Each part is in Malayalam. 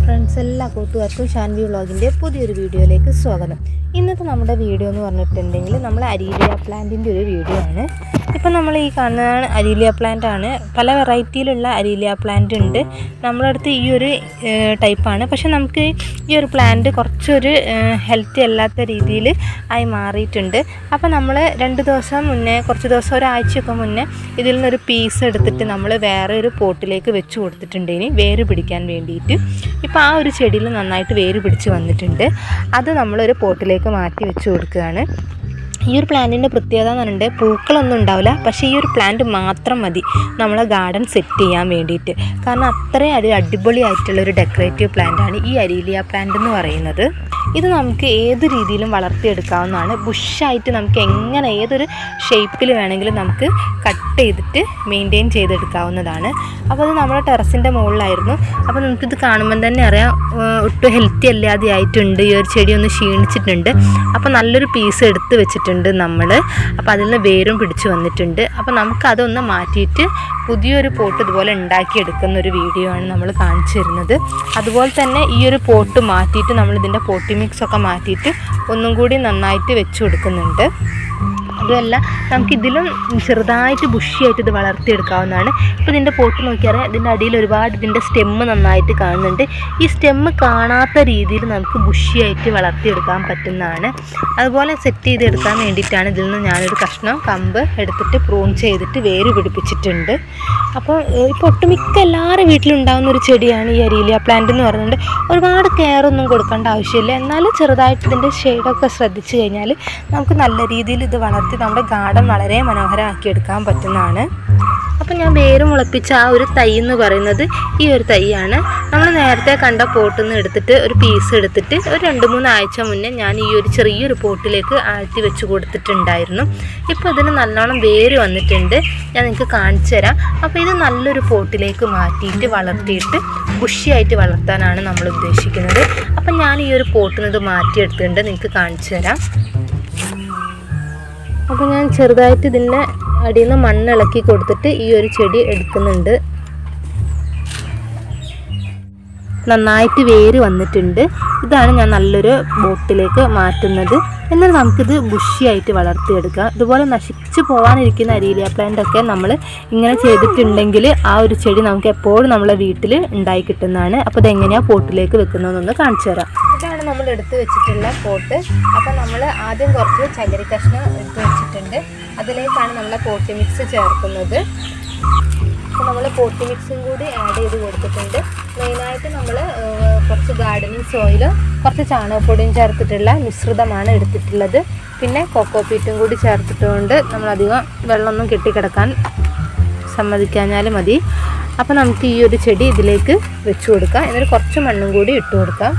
ഫ്രണ്ട്സ്, എല്ലാ കൂട്ടുകാർക്കും ഷാൻവി വ്ളോഗിൻ്റെ പുതിയൊരു വീഡിയോയിലേക്ക് സ്വാഗതം. ഇന്നത്തെ നമ്മുടെ വീഡിയോ എന്ന് പറഞ്ഞിട്ടുണ്ടെങ്കിൽ നമ്മൾ അരീലിയ പ്ലാന്റിൻ്റെ ഒരു വീഡിയോ ആണ്. ഇപ്പം നമ്മൾ ഈ കാണുന്നതാണ് അരീലിയ പ്ലാന്റ് ആണ്. പല വെറൈറ്റിയിലുള്ള അരീലിയ പ്ലാന്റ് ഉണ്ട്. നമ്മുടെ അടുത്ത് ഈ ഒരു ടൈപ്പാണ്. പക്ഷെ നമുക്ക് ഈ ഒരു പ്ലാന്റ് കുറച്ചൊരു ഹെൽത്തി അല്ലാത്ത രീതിയിൽ ആയി മാറിയിട്ടുണ്ട്. അപ്പോൾ നമ്മൾ 2 ദിവസം മുന്നേ, കുറച്ച് ദിവസം ഒരാഴ്ചയൊക്കെ മുന്നേ ഇതിൽ നിന്നൊരു പീസ് എടുത്തിട്ട് നമ്മൾ വേറെ ഒരു പോട്ടിലേക്ക് വെച്ച് കൊടുത്തിട്ടുണ്ട്, ഇനി വേര് പിടിക്കാൻ വേണ്ടിയിട്ട്. ഇപ്പോൾ ആ ഒരു ചെടിയിൽ നന്നായിട്ട് വേര് പിടിച്ച് വന്നിട്ടുണ്ട്. അത് നമ്മളൊരു പോട്ടിലേക്ക് മാറ്റി വെച്ച് കൊടുക്കുകയാണ്. ഈ ഒരു പ്ലാന്റിൻ്റെ പ്രത്യേകത എന്ന് പറഞ്ഞിട്ട് പൂക്കളൊന്നും ഉണ്ടാവില്ല, പക്ഷേ ഈ ഒരു പ്ലാന്റ് മാത്രം മതി നമ്മളെ ഗാർഡൻ സെറ്റ് ചെയ്യാൻ വേണ്ടിയിട്ട്. കാരണം അത്രയും അടിപൊളിയായിട്ടുള്ളൊരു ഡെക്കറേറ്റീവ് പ്ലാന്റാണ് ഈ അരീലിയ പ്ലാന്റ് എന്ന് പറയുന്നത്. ഇത് നമുക്ക് ഏത് രീതിയിലും വളർത്തിയെടുക്കാവുന്നതാണ്. ബുഷായിട്ട് നമുക്ക് എങ്ങനെ ഏതൊരു ഷേപ്പിൽ വേണമെങ്കിലും നമുക്ക് കട്ട് ചെയ്തിട്ട് മെയിൻറ്റെയിൻ ചെയ്തെടുക്കാവുന്നതാണ്. അപ്പോൾ അത് നമ്മുടെ ടെറസിൻ്റെ മുകളിലായിരുന്നു. അപ്പോൾ നമുക്കിത് കാണുമ്പം തന്നെ അറിയാം ഒട്ടും ഹെൽത്തി അല്ലാതെ ആയിട്ടുണ്ട്. ഈ ഒരു ചെടി ഒന്ന് ക്ഷീണിച്ചിട്ടുണ്ട്. അപ്പോൾ നല്ലൊരു പീസ് എടുത്ത് വെച്ചിട്ടുണ്ട് നമ്മൾ. അപ്പോൾ അതിൽ നിന്ന് വേരും പിടിച്ച് വന്നിട്ടുണ്ട്. അപ്പോൾ നമുക്കതൊന്ന് മാറ്റിയിട്ട് പുതിയൊരു പോട്ട് ഇതുപോലെ ഉണ്ടാക്കിയെടുക്കുന്ന ഒരു വീഡിയോ ആണ് നമ്മൾ കാണിച്ചു തരുന്നത്. അതുപോലെ തന്നെ ഈ ഒരു പോട്ട് മാറ്റിയിട്ട് നമ്മളിതിൻ്റെ പോട്ടി മിക്സൊക്കെ മാറ്റിയിട്ട് ഒന്നും കൂടി നന്നായിട്ട് വെച്ച് കൊടുക്കുന്നുണ്ട്. അതുമല്ല, നമുക്കിതിലും ചെറുതായിട്ട് ബുഷിയായിട്ട് ഇത് വളർത്തിയെടുക്കാവുന്നതാണ്. ഇപ്പോൾ ഇതിൻ്റെ പോട്ട് നോക്കിയാൽ ഇതിൻ്റെ അടിയിൽ ഒരുപാട് ഇതിൻ്റെ സ്റ്റെമ്മ് നന്നായിട്ട് കാണുന്നുണ്ട്. ഈ സ്റ്റെമ്മ് കാണാത്ത രീതിയിൽ നമുക്ക് ബുഷിയായിട്ട് വളർത്തിയെടുക്കാൻ പറ്റുന്നതാണ്. അതുപോലെ സെറ്റ് ചെയ്തെടുക്കാൻ വേണ്ടിയിട്ടാണ് ഇതിൽ നിന്ന് ഞാനൊരു കഷ്ണം കമ്പ് എടുത്തിട്ട് പ്രൂൺ ചെയ്തിട്ട് വേര് പിടിപ്പിച്ചിട്ടുണ്ട്. അപ്പോൾ ഇപ്പോൾ ഒട്ടുമിക്ക എല്ലാവരുടെ വീട്ടിലുണ്ടാകുന്ന ഒരു ചെടിയാണ് ഈ അരീലിയ പ്ലാന്റ് എന്ന് പറയുന്നത്. ഒരുപാട് കെയറൊന്നും കൊടുക്കേണ്ട ആവശ്യമില്ല. എന്നാലും ചെറുതായിട്ട് ഇതിൻ്റെ ഷെയ്ഡൊക്കെ ശ്രദ്ധിച്ചു കഴിഞ്ഞാൽ നമുക്ക് നല്ല രീതിയിൽ ഇത് വളർത്തി നമ്മുടെ ഗാർഡൻ വളരെ മനോഹരമാക്കിയെടുക്കാൻ പറ്റുന്നതാണ്. അപ്പം ഞാൻ വേര് മുളപ്പിച്ച ആ ഒരു തൈ എന്ന് പറയുന്നത് ഈ ഒരു തൈയാണ്. നമ്മൾ നേരത്തെ കണ്ട പോട്ടിൽ നിന്ന് എടുത്തിട്ട് ഒരു പീസ് എടുത്തിട്ട് ഒരു 2-3 ആഴ്ച മുന്നേ ഞാൻ ഈ ഒരു ചെറിയൊരു പോട്ടിലേക്ക് ആഴ്ത്തി വെച്ച് കൊടുത്തിട്ടുണ്ടായിരുന്നു. ഇപ്പോൾ ഇതിന് നല്ലോണം വേര് വന്നിട്ടുണ്ട്. ഞാൻ നിങ്ങൾക്ക് കാണിച്ചു തരാം. അപ്പോൾ ഇത് നല്ലൊരു പോട്ടിലേക്ക് മാറ്റിയിട്ട് വളർത്തിയിട്ട് ബുഷിയായിട്ട് വളർത്താനാണ് നമ്മൾ ഉദ്ദേശിക്കുന്നത്. അപ്പം ഞാൻ ഈ ഒരു പോട്ടിൽ നിന്ന് ഇത് മാറ്റിയെടുത്തിട്ടുണ്ട്, നിങ്ങൾക്ക് കാണിച്ചു തരാം. അപ്പോൾ ഞാൻ ചെറുതായിട്ട് ഇതിൻ്റെ അടിയിൽ നിന്ന് മണ്ണ് ഇളക്കി കൊടുത്തിട്ട് ഈ ഒരു ചെടി എടുക്കുന്നുണ്ട്. നന്നായിട്ട് വേര് വന്നിട്ടുണ്ട്. ഇതാണ് ഞാൻ നല്ലൊരു ബോട്ടിലേക്ക് മാറ്റുന്നത്. എന്നാൽ നമുക്കിത് ബുഷിയായിട്ട് വളർത്തിയെടുക്കാം. ഇതുപോലെ നശിച്ചു പോകാനിരിക്കുന്ന അരീലിയ പ്ലാന്റ് ഒക്കെ നമ്മൾ ഇങ്ങനെ ചെയ്തിട്ടുണ്ടെങ്കിൽ ആ ഒരു ചെടി നമുക്ക് എപ്പോഴും നമ്മളെ വീട്ടിൽ ഉണ്ടായി കിട്ടുന്നതാണ്. അപ്പോൾ ഇതെങ്ങനെയാണ് പോട്ടിലേക്ക് വെക്കുന്നതെന്നൊന്ന് കാണിച്ചു തരാം. ഇതാണ് നമ്മൾ എടുത്ത് വെച്ചിട്ടുള്ള പോട്ട്. അപ്പോൾ നമ്മൾ ആദ്യം കുറച്ച് ചകിരി കഷ്ണം എടുത്ത് വെച്ചിട്ടുണ്ട്. അതിലേക്കാണ് നമ്മളെ പോട്ടി മിക്സ് ചേർക്കുന്നത്. അപ്പോൾ നമ്മൾ പോട്ടി മിക്സും കൂടി ആഡ് ചെയ്ത് കൊടുത്തിട്ടുണ്ട്. മെയിനായിട്ട് നമ്മൾ കുറച്ച് ഗാർഡനിങ് സോയിലും കുറച്ച് ചാണകപ്പൊടിയും ചേർത്തിട്ടുള്ള മിശ്രിതമാണ് എടുത്തിട്ടുള്ളത്. പിന്നെ കൊക്കോ പീറ്റും കൂടി ചേർത്തിട്ടുകൊണ്ട് നമ്മളധികം വെള്ളമൊന്നും കെട്ടിക്കിടക്കാൻ സമ്മതിക്കാഞ്ഞാൽ മതി. അപ്പോൾ നമുക്ക് ഈ ഒരു ചെടി ഇതിലേക്ക് വെച്ച് കൊടുക്കാം. എന്നിട്ട് കുറച്ച് മണ്ണും കൂടി ഇട്ട് കൊടുക്കാം.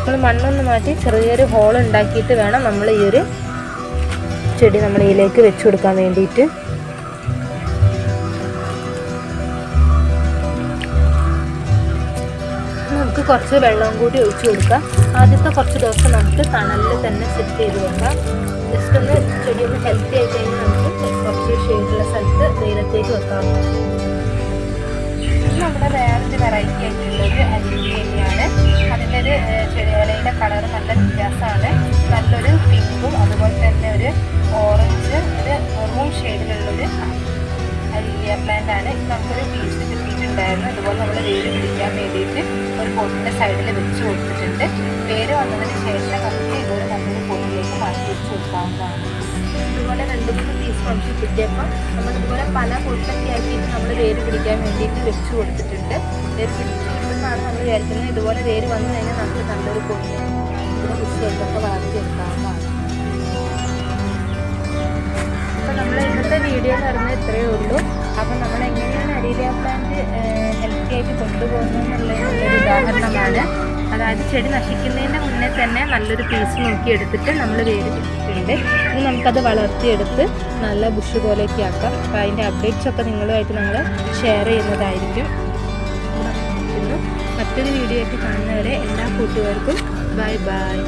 നമ്മൾ മണ്ണൊന്ന് മാറ്റി ചെറിയൊരു ഹോൾ ഉണ്ടാക്കിയിട്ട് വേണം നമ്മൾ ഈ ഒരു ചെടി നമ്മൾ ഇതിലേക്ക് വെച്ച് കൊടുക്കാൻ വേണ്ടിയിട്ട്. നമുക്ക് കുറച്ച് വെള്ളവും കൂടി ഒഴിച്ചു കൊടുക്കാം. ആദ്യത്തെ കുറച്ച് ദിവസം നമുക്ക് തണലിൽ തന്നെ സെറ്റ് ചെയ്ത് വെക്കാം. ജസ്റ്റ് ഒന്ന് ചെടി ഒന്ന് ഹെൽത്തി ആയി കഴിഞ്ഞാൽ നമുക്ക് കുറച്ച് ഷെയ്ഡുള്ള സ്ഥലത്ത് വെയിലത്തേക്ക് വെക്കാം. നമ്മുടെ വേറൊരു വെറൈറ്റി ആയിട്ടുള്ളൊരു അരീലിയയാണ്. അതിൻ്റെ ഒരു ചെടികളുടെ കളർ നല്ല വ്യത്യാസമാണ്. നല്ലൊരു പിങ്കും അതുപോലെ തന്നെ ഒരു ഓറഞ്ച്, ഒരു മെറൂൺ ഷെയ്ഡിലുള്ളൊരു അരീലിയ പ്ലാന്റ് ആണ്. നമുക്കൊരു പീസ് കിട്ടിയിട്ടുണ്ടായിരുന്നു. അതുപോലെ നമ്മൾ വേര് പിടിക്കാൻ വേണ്ടിയിട്ട് ഒരു പോട്ടിൻ്റെ സൈഡിൽ വെച്ച് കൊടുത്തിട്ടുണ്ട്. വേര് വന്നതിന് ശേഷം നമുക്ക് ഇതൊരു നല്ലൊരു പോട്ടിലേക്ക് മാറ്റി വെച്ച് കൊടുക്കാവുന്നതാണ്. ഇതുപോലെ 2-3 പീസ് നമുക്ക് കിട്ടിയപ്പോൾ നമ്മളിതുപോലെ പല പൊട്ടൊക്കെ ആക്കിയിട്ട് നമ്മൾ വേര് പിടിക്കാൻ വേണ്ടിയിട്ട് വെച്ച് കൊടുത്തിട്ടുണ്ട്. വേര് പിടിച്ച് കിട്ടുന്നതാണ് നമ്മൾ വിചാരിക്കുന്നത്. ഇതുപോലെ വേര് വന്നു കഴിഞ്ഞാൽ നമുക്ക് നല്ലൊരു പൊട്ടി ഇതിനെ കൃഷിയായിട്ടൊക്കെ വളർത്തിയെടുക്കാവുന്നതാണ്. അപ്പോൾ നമ്മൾ ഇന്നത്തെ വീഡിയോ എന്ന് പറയുന്നത് ഇത്രയേ ഉള്ളൂ. അപ്പോൾ നമ്മൾ എങ്ങനെയാണ് അരീലിയ പ്ലാന്റ് ഹെൽത്തി ആയിട്ട് കൊണ്ടുപോകുന്നതെന്നുള്ളൊരു ഉദാഹരണമാണ്. അതായത് ചെടി നശിക്കുന്നതിൻ്റെ മുന്നേ തന്നെ നല്ലൊരു പീസ് നോക്കി എടുത്തിട്ട് നമ്മൾ വേര് പിടിച്ചിട്ടുണ്ട്. ഇനി നമുക്കത് വളർത്തിയെടുത്ത് നല്ല ബുഷ് പോലെയൊക്കെ ആക്കാം. അപ്പോൾ അതിൻ്റെ അപ്ഡേറ്റ്സൊക്കെ നിങ്ങളുമായിട്ട് ഞങ്ങൾ ഷെയർ ചെയ്യുന്നതായിരിക്കും. മറ്റൊരു വീഡിയോ ആയിട്ട് കാണുന്നവരെ എല്ലാ കൂട്ടുകാർക്കും ബൈ ബൈ.